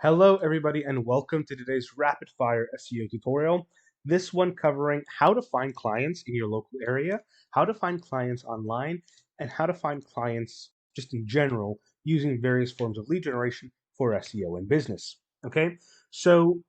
Hello, everybody, and welcome to today's rapid fire SEO tutorial. This one covering how to find clients in your local area, how to find clients online, and how to find clients just in general using various forms of lead generation for SEO and business. Okay, so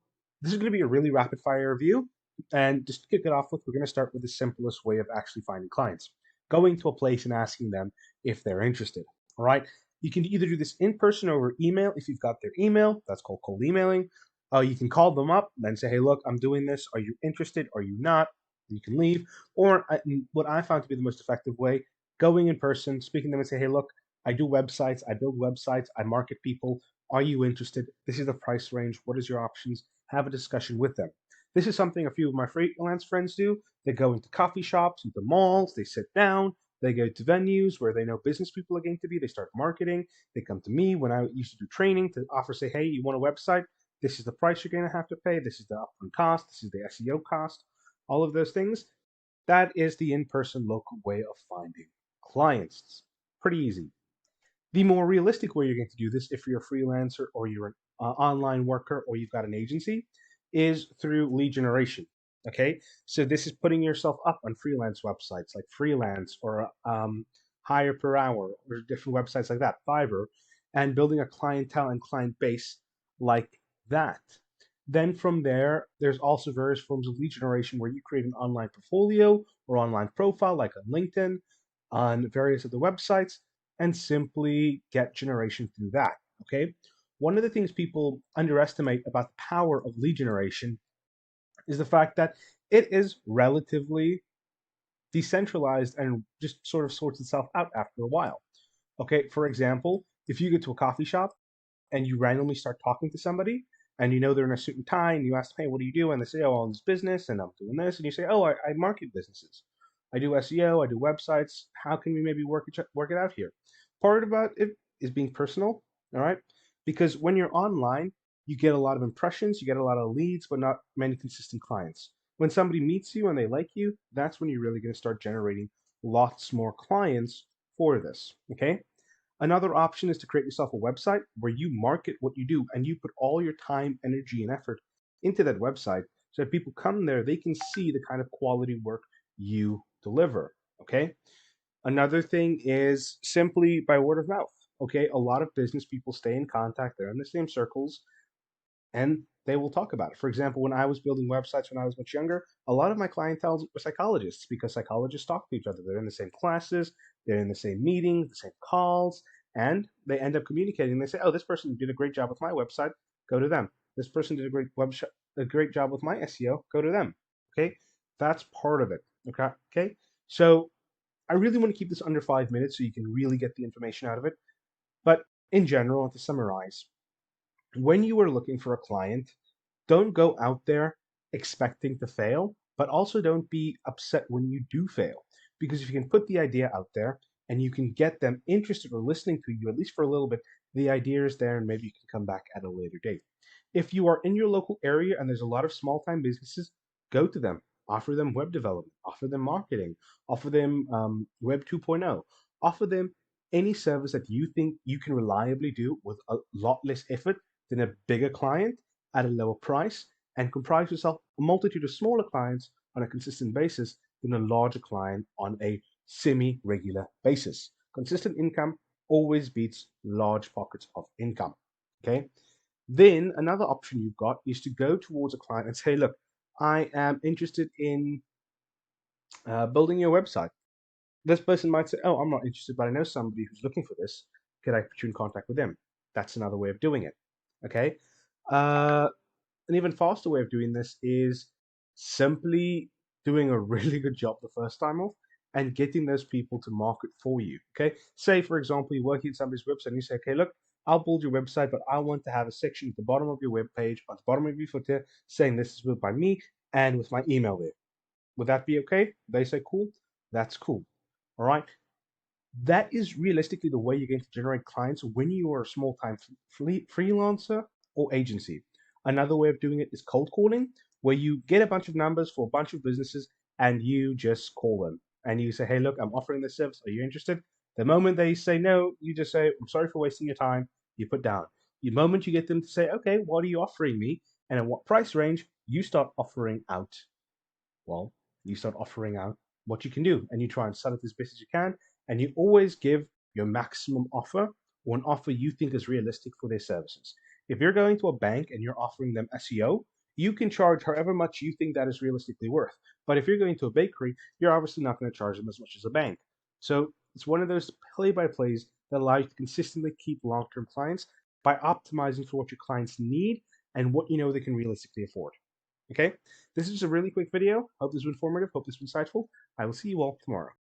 this is going to be a really rapid fire review. And just to kick it off with, we're going to start with the simplest way of actually finding clients going to a place and asking them if they're interested. All right. You can either do this in person or over email if you've got their email. That's called cold emailing. You can call them up and say, hey, look, I'm doing this. Are you interested? Are you not? You can leave. Or what I found to be the most effective way, going in person, speaking to them and say, hey, look, I do websites. I build websites. I market people. Are you interested? This is the price range. What is your options? Have a discussion with them. This is something a few of my freelance friends do. They go into coffee shops, into malls, they sit down, they go to venues where they know business people are going to be. They start marketing. They come to me when I used to do training to offer, say, hey, you want a website? This is the price you're going to have to pay. This is the upfront cost. This is the SEO cost. All of those things. That is the in-person local way of finding clients. It's pretty easy. The more realistic way you're going to do this, if you're a freelancer or you're an online worker or you've got an agency, is through lead generation. Okay, so this is putting yourself up on freelance websites like Freelance or Hire Per Hour or different websites like that, Fiverr, and building a clientele and client base like that. Then from there, there's also various forms of lead generation where you create an online portfolio or online profile, like on LinkedIn, on various other websites, and simply get generation through that. Okay. One of the things people underestimate about the power of lead generation is the fact that it is relatively decentralized and just sort of sorts itself out after a while. Okay. For example, if you go to a coffee shop and you randomly start talking to somebody and you know they're in a suit and tie and you ask, hey, what do you do? And they say, oh, I'm in this business and I'm doing this. And you say, oh, I market businesses. I do SEO, I do websites. How can we maybe work it out here? Part about it is being personal, all right? Because when you're online, you get a lot of impressions, you get a lot of leads, but not many consistent clients. When somebody meets you and they like you, that's when you're really going to start generating lots more clients for this, okay? Another option is to create yourself a website where you market what you do and you put all your time, energy, and effort into that website so that people come there, they can see the kind of quality work you deliver. Okay. Another thing is simply by word of mouth. Okay. A lot of business people stay in contact, they're in the same circles, and they will talk about it. For example, when I was building websites when I was much younger, a lot of my clientele were psychologists because psychologists talk to each other. They're in the same classes, they're in the same meetings, the same calls, and they end up communicating. They say, "Oh, this person did a great job with my website. Go to them. This person did a great job with my SEO. Go to them." Okay, that's part of it. Okay. So I really want to keep this under 5 minutes so you can really get the information out of it. But in general, to summarize, when you are looking for a client, don't go out there expecting to fail, but also don't be upset when you do fail. Because if you can put the idea out there and you can get them interested or listening to you, at least for a little bit, the idea is there and maybe you can come back at a later date. If you are in your local area and there's a lot of small time businesses, go to them, offer them web development, offer them marketing, offer them Web 2.0, offer them any service that you think you can reliably do with a lot less effort than a bigger client at a lower price, and comprise yourself a multitude of smaller clients on a consistent basis than a larger client on a semi-regular basis. Consistent income always beats large pockets of income. Okay. Then another option you've got is to go towards a client and say, look, I am interested in building your website. This person might say, oh, I'm not interested, but I know somebody who's looking for this. Could I put you in contact with them? That's another way of doing it. Okay. Uh, an even faster way of doing this is simply doing a really good job the first time off and getting those people to market for you. Okay. Say, for example, you're working at somebody's website and you say, okay, look, I'll build your website, but I want to have a section at the bottom of your web page, at the bottom of your footer, saying this is built by me and with my email there. Would that be okay? They say, cool. That's cool. All right. That is realistically the way you're going to generate clients when you are a small time freelancer or agency. Another way of doing it is cold calling, where you get a bunch of numbers for a bunch of businesses and you just call them and you say, hey, look, I'm offering this service. Are you interested? The moment they say no, you just say, I'm sorry for wasting your time. You put down. The moment you get them to say, okay, what are you offering me? And at what price range, you start offering out, well, you start offering out what you can do, and you try and sell it as best as you can, and you always give your maximum offer, or an offer you think is realistic for their services. If you're going to a bank and you're offering them SEO, you can charge however much you think that is realistically worth. But if you're going to a bakery, you're obviously not going to charge them as much as a bank. So it's one of those play-by-plays that allow you to consistently keep long-term clients by optimizing for what your clients need and what you know they can realistically afford. Okay, this is just a really quick video. Hope this was informative. Hope this was insightful. I will see you all tomorrow.